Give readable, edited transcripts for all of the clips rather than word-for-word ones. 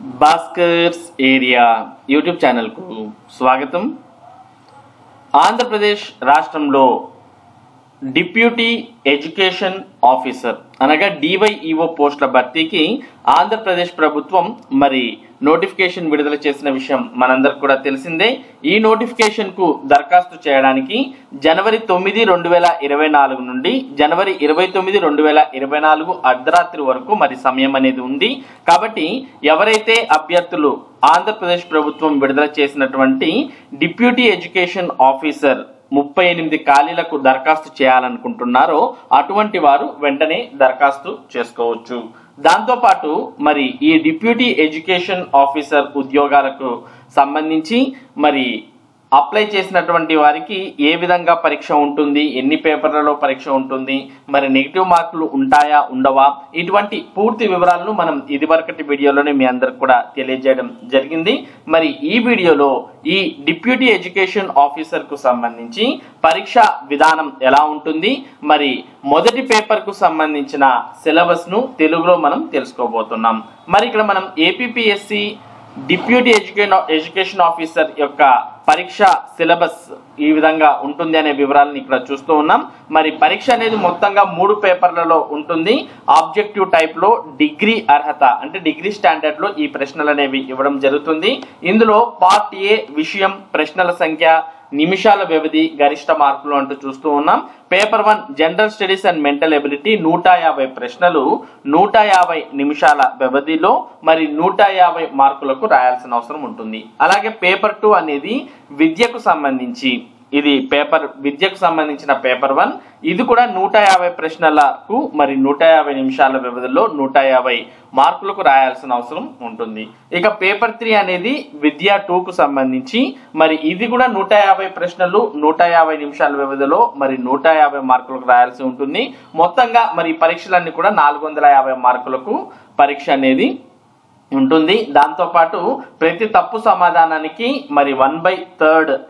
Bhaskar's area YouTube ఛానల్కు స్వాగతం. ఆంధ్రప్రదేశ్ రాష్ట్రంలో డిప్యూటీ ఎడ్యుకేషన్ ఆఫీసర్ అనగా డివైఈఓ పోస్టుల భర్తీకి ఆంధ్రప్రదేశ్ ప్రభుత్వం నోటిఫికేషన్ విడుదల చేసిన విషయం మనందరికి కూడా తెలిసిందే. ఈ నోటిఫికేషన్ కు దరఖాస్తు చేయడానికి జనవరి 9, 2024 నుండి జనవరి 29, 2024 అర్ధరాత్రి వరకు సమయం అనేది ఉంది. కాబట్టి ఎవరైతే అభ్యర్థులు ఆంధ్రప్రదేశ్ ప్రభుత్వం విడుదల చేసినటువంటి డిప్యూటీ ఎడ్యుకేషన్ ఆఫీసర్ 38 ఖాళీలకు దరఖాస్తు చేయాలనుకుంటున్నారో అటువంటి వారు వెంటనే దరఖాస్తు చేసుకోవచ్చు. దాంతోపాటు ఈ డిప్యూటీ ఎడ్యుకేషన్ ఆఫీసర్ ఉద్యోగాలకు సంబంధించి అప్లై చేసినటువంటి వారికి ఏ విధంగా పరీక్ష ఉంటుంది, ఎన్ని పేపర్లలో పరీక్ష ఉంటుంది, నెగిటివ్ మార్కులు ఉంటాయా ఉండవా, ఇటువంటి పూర్తి వివరాలను మనం ఇదివరకటి వీడియోలోనే మీ అందరికి కూడా తెలియజేయడం జరిగింది. ఈ వీడియోలో ఈ డిప్యూటీ ఎడ్యుకేషన్ ఆఫీసర్ కు సంబంధించి పరీక్ష విధానం ఎలా ఉంటుంది, మొదటి పేపర్ కు సంబంధించిన సిలబస్ ను తెలుగులో మనం తెలుసుకోబోతున్నాం. ఇక్కడ మనం ఏపీపీఎస్సి డిప్యూటీ ఎడ్యుకేషన్ ఆఫీసర్ యొక్క పరీక్ష సిలబస్ ఈ విధంగా ఉంటుంది అనే వివరాలను ఇక్కడ చూస్తూ ఉన్నాం. పరీక్ష అనేది మొత్తంగా 3 పేపర్లలో ఉంటుంది. ఆబ్జెక్టివ్ టైప్ లో డిగ్రీ అర్హత అంటే డిగ్రీ స్టాండర్డ్ లో ఈ ప్రశ్నలు అనేవి ఇవ్వడం జరుగుతుంది. ఇందులో పార్ట్ ఏ విషయం, ప్రశ్నల సంఖ్య, నిమిషాల వ్యవధి, గరిష్ట మార్కులు అంటూ చూస్తూ ఉన్నాం. Paper 1 general studies and mental ability 150 ప్రశ్నలు 150 నిమిషాల వ్యవధిలో 150 మార్కులకు రాయాల్సిన అవసరం ఉంటుంది. అలాగే పేపర్ 2 అనేది విద్యకు సంబంధించి విద్యకు సంబంధించిన పేపర్ 1 ఇది కూడా 150 ప్రశ్నలకు 150 నిమిషాల వ్యవధిలో 150 మార్కులకు రాయాల్సిన అవసరం ఉంటుంది. ఇక పేపర్ 3 అనేది విద్యా 2 కు సంబంధించి ఇది కూడా 150 ప్రశ్నలు 150 నిమిషాల వ్యవధిలో 150 మార్కులకు రాయాల్సి ఉంటుంది. మొత్తంగా పరీక్షలన్నీ కూడా 450 మార్కులకు పరీక్ష అనేది ఉంటుంది. దాంతో పాటు ప్రతి తప్పు సమాధానానికి 1/3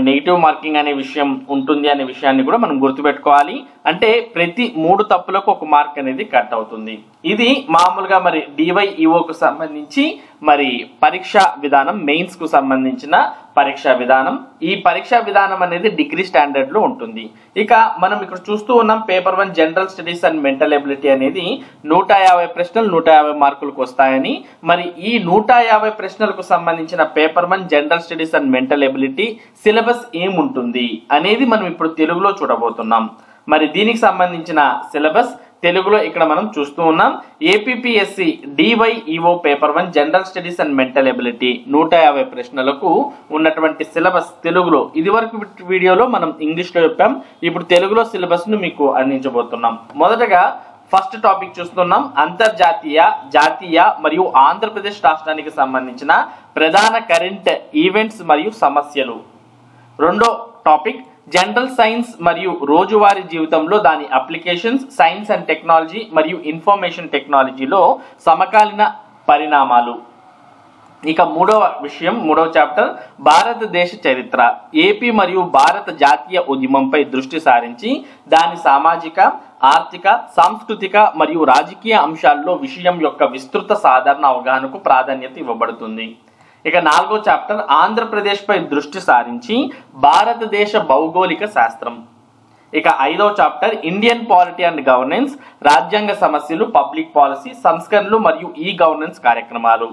నెగిటివ్ మార్కింగ్ అనే విషయం ఉంటుంది అనే విషయాన్ని కూడా మనం గుర్తుపెట్టుకోవాలి. అంటే ప్రతి 3 తప్పులకు 1 మార్క్ అనేది కట్ అవుతుంది. ఇది మామూలుగా డివైఈఓ కు సంబంధించి పరీక్ష విధానం, మెయిన్స్ కు సంబంధించిన పరీక్షా విధానం. ఈ పరీక్షా విధానం అనేది డిగ్రీ స్టాండర్డ్ లో ఉంటుంది. ఇక మనం ఇక్కడ చూస్తూ ఉన్నాం paper 1 general studies and mental ability అనేది 150 ప్రశ్నలు 150 మార్కులకు వస్తాయని, ఈ 150 ప్రశ్నలకు సంబంధించిన paper 1 general studies and mental ability syllabus ఏముంటుంది అనేది మనం ఇప్పుడు తెలుగులో చూడబోతున్నాం. దీనికి సంబంధించిన సిలబస్ తెలుగులో ఇక్కడ మనం చూస్తూ ఉన్నాం. APPSC DyEO paper 1 general studies and mental ability 150 ప్రశ్నలకు ఉన్నటువంటి సిలబస్ తెలుగులో, ఇదివరకు వీడియోలో మనం ఇంగ్లీష్ లో చెప్పాం, ఇప్పుడు తెలుగులో సిలబస్ ను మీకు అందించబోతున్నాం. మొదటగా ఫస్ట్ టాపిక్ చూస్తున్నాం. అంతర్జాతీయ, జాతీయ మరియు ఆంధ్రప్రదేశ్ రాష్ట్రానికి సంబంధించిన ప్రధాన కరెంట్ ఈవెంట్స్ మరియు సమస్యలు. రెండో టాపిక్ జనరల్ సైన్స్ మరియు రోజువారీ జీవితంలో దాని అప్లికేషన్స్, సైన్స్ అండ్ టెక్నాలజీ మరియు ఇన్ఫర్మేషన్ టెక్నాలజీలో సమకాలీన పరిణామాలు. ఇక మూడవ చాప్టర్ భారతదేశ చరిత్ర. ఏపీ మరియు భారత జాతీయ ఉద్యమంపై దృష్టి సారించి దాని సామాజిక, ఆర్థిక, సాంస్కృతిక మరియు రాజకీయ అంశాల్లో విషయం యొక్క విస్తృత సాధారణ అవగాహనకు ప్రాధాన్యత ఇవ్వబడుతుంది. ఇక 4వ చాప్టర్ ఆంధ్రప్రదేశ్ పై దృష్టి సారించి భారతదేశ భౌగోళిక శాస్త్రం. ఇక 5వ chapter Indian polity and governance, రాజ్యాంగ సమస్యలు, పబ్లిక్ పాలసీ, సంస్కరణలు మరియు ఈ గవర్నెన్స్ కార్యక్రమాలు.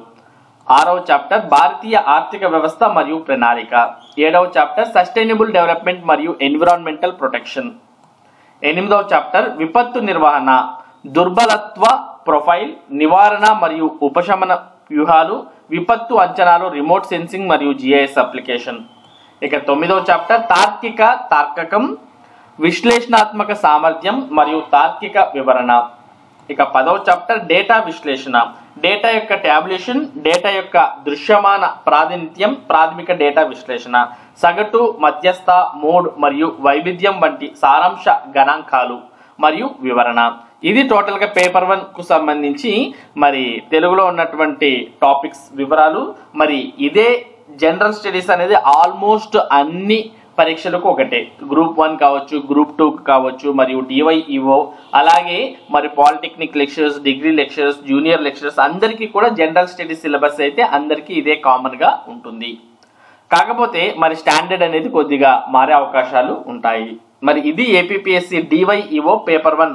6వ చాప్టర్ భారతీయ ఆర్థిక వ్యవస్థ మరియు ప్రణాళిక. 7వ చాప్టర్ సస్టైనబుల్ డెవలప్మెంట్ మరియు ఎన్విరాన్మెంటల్ ప్రొటెక్షన్. 8వ చాప్టర్ విపత్తు నిర్వహణ, దుర్బలత్వ ప్రొఫైల్, నివారణ మరియు ఉపశమన వ్యూహాలు, విపత్తు అంచనాలు, రిమోట్ సెన్సింగ్ మరియు జిఐఎస్ అప్లికేషన్. ఇక 9వ చాప్టర్ తార్కకం, విశ్లేషణాత్మక సామర్థ్యం మరియు తార్కిక వివరణ. ఇక 10వ చాప్టర్ డేటా విశ్లేషణ, డేటా యొక్క ట్యాబులేషన్, డేటా యొక్క దృశ్యమాన ప్రాతినిధ్యం, ప్రాథమిక డేటా విశ్లేషణ, సగటు, మధ్యస్థ, మోడ్ మరియు వైవిధ్యం వంటి సారాంశ గణాంకాలు మరియు వివరణ. ఇది టోటల్ గా పేపర్ 1 కు సంబంధించి తెలుగులో ఉన్నటువంటి టాపిక్స్ వివరాలు. ఇదే జనరల్ స్టడీస్ అనేది ఆల్మోస్ట్ అన్ని పరీక్షలకు ఒకటే. గ్రూప్ 1 కావచ్చు, గ్రూప్ 2 కావచ్చు, మరియు డివైఈఓ, అలాగే మరి polytechnic lecturers, degree lecturers, junior lecturers అందరికీ కూడా జనరల్ స్టడీస్ సిలబస్ అయితే అందరికీ ఇదే కామన్ గా ఉంటుంది. కాకపోతే మరి స్టాండర్డ్ అనేది కొద్దిగా మారే అవకాశాలు ఉంటాయి. మరి ఇది ఏపీపీఎస్సీ డివైఈఓ పేపర్ 1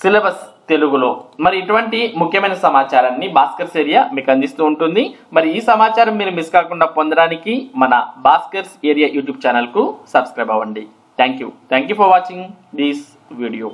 సిలబస్ తెలుగులో. మరి ఇటువంటి ముఖ్యమైన సమాచారాన్ని భాస్కర్స్ ఏరియా మీకు అందిస్తూ ఉంటుంది. మరి ఈ సమాచారం మీరు మిస్ కాకుండా పొందడానికి మన భాస్కర్స్ ఏరియా యూట్యూబ్ ఛానల్ కు సబ్స్క్రైబ్ అవ్వండి. Thank you for watching this video.